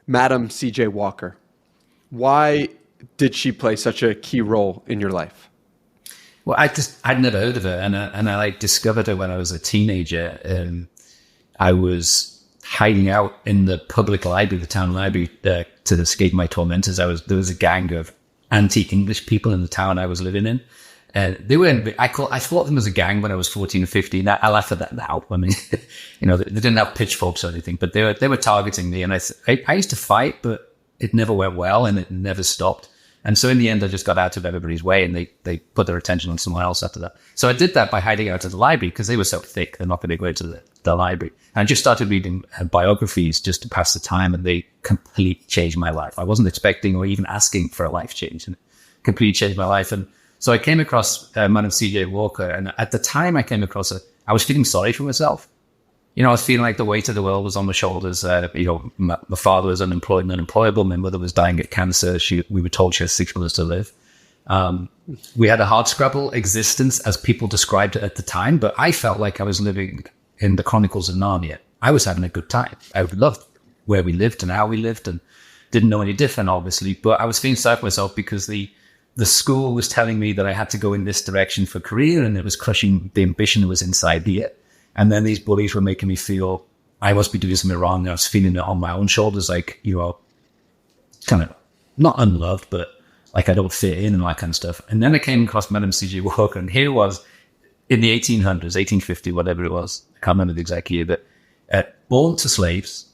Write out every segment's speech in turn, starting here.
Madam C.J. Walker. Why did she play such a key role in your life? Well, I'd never heard of her, and I like discovered her when I was a teenager. I was hiding out in the public library, the town library, to escape my tormentors. There was a gang of antique English people in the town I was living in. They weren't. I thought them as a gang when I was 14 or 15. I laugh at that now. I mean, they didn't have pitchforks or anything, but they were targeting me, and I used to fight, but it never went well, and it never stopped. And so in the end, I just got out of everybody's way, and they put their attention on someone else after that. So I did that by hiding out of the library because they were so thick, they're not going to go into the library. And I just started reading biographies just to pass the time, and they completely changed my life. I wasn't expecting or even asking for a life change, and it completely changed my life. And so I came across Madam C.J. Walker, and at the time I came across her, I was feeling sorry for myself. I was feeling like the weight of the world was on my shoulders. My father was unemployed and unemployable. My mother was dying of cancer. We were told she has 6 months to live. We had a hardscrabble existence as people described it at the time, but I felt like I was living in the Chronicles of Narnia. I was having a good time. I loved where we lived and how we lived and didn't know any different, obviously, but I was feeling sorry for myself because the school was telling me that I had to go in this direction for career, and it was crushing the ambition that was inside here. And then these bullies were making me feel I must be doing something wrong. And I was feeling it on my own shoulders, like, kind of not unloved, but like I don't fit in and all that kind of stuff. And then I came across Madam C.J. Walker, and here was in the 1800s, 1850, whatever it was. I can't remember the exact year, but born to slaves,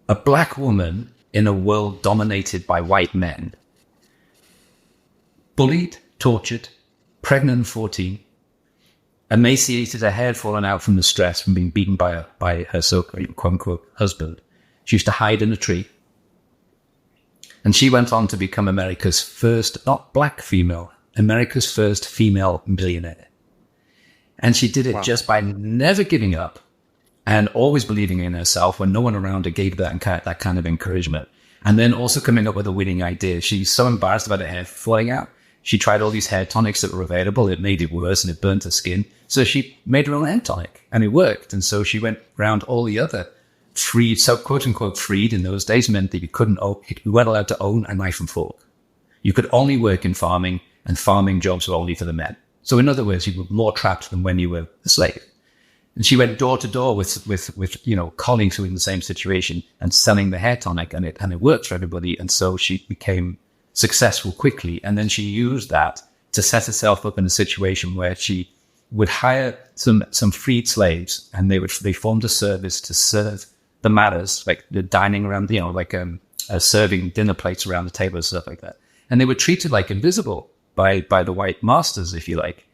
a black woman in a world dominated by white men, bullied, tortured, pregnant at 14, emaciated, her hair fallen out from the stress from being beaten by her so-called quote-unquote husband. She used to hide in a tree. And she went on to become America's first, not black female, America's first female millionaire. And she did it just by never giving up and always believing in herself when no one around her gave that kind of encouragement. And then also coming up with a winning idea. She's so embarrassed about her hair falling out. She tried all these hair tonics that were available. It made it worse and it burnt her skin. So she made her own hair tonic and it worked. And so she went around all the other freed, so quote unquote freed in those days meant that you weren't allowed to own a knife and fork. You could only work in farming, and farming jobs were only for the men. So in other words, you were more trapped than when you were a slave. And she went door to door with colleagues who were in the same situation and selling the hair tonic, and it worked for everybody. And so she became successful quickly. And then she used that to set herself up in a situation where she would hire some freed slaves, and they formed a service to serve the matters, like the dining around, serving dinner plates around the table and stuff like that. And they were treated like invisible by the white masters, if you like,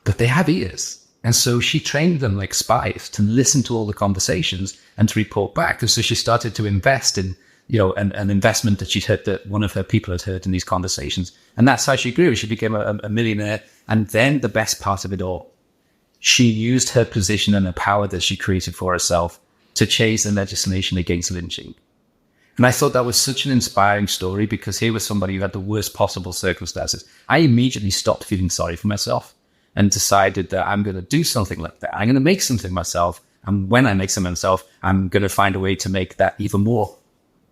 but they have ears. And so she trained them like spies to listen to all the conversations and to report back. And so she started to invest in, an investment that she'd heard, that one of her people had heard in these conversations. And that's how she grew. She became a millionaire. And then the best part of it all, she used her position and the power that she created for herself to change the legislation against lynching. And I thought that was such an inspiring story, because here was somebody who had the worst possible circumstances. I immediately stopped feeling sorry for myself and decided that I'm going to do something like that. I'm going to make something myself. And when I make something myself, I'm going to find a way to make that even more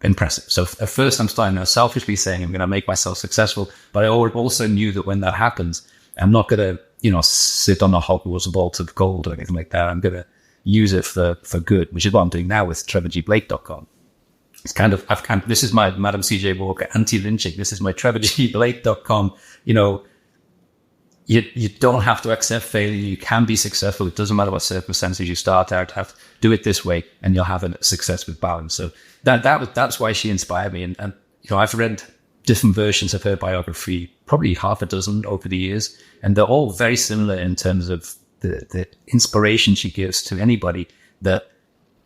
impressive. So at first I'm starting out selfishly saying I'm going to make myself successful, but I also knew that when that happens, I'm not going to, sit on a Hogwarts vault of gold or anything like that. I'm going to use it for good, which is what I'm doing now with TrevorGBlake.com. It's this is my Madam C.J. Walker anti-lynching. This is my TrevorGBlake.com. You don't have to accept failure. You can be successful. It doesn't matter what circumstances you start out. Have to do it this way, and you'll have a success with balance. So that's why she inspired me. And I've read different versions of her biography, probably half a dozen over the years, and they're all very similar in terms of the inspiration she gives to anybody. That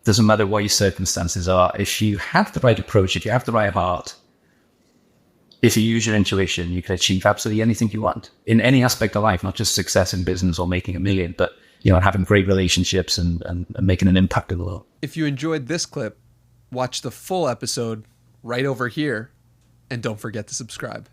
doesn't matter what your circumstances are. If you have the right approach, if you have the right heart, if you use your intuition, you can achieve absolutely anything you want in any aspect of life, not just success in business or making a million, but having great relationships and making an impact in the world. If you enjoyed this clip, watch the full episode right over here, and don't forget to subscribe.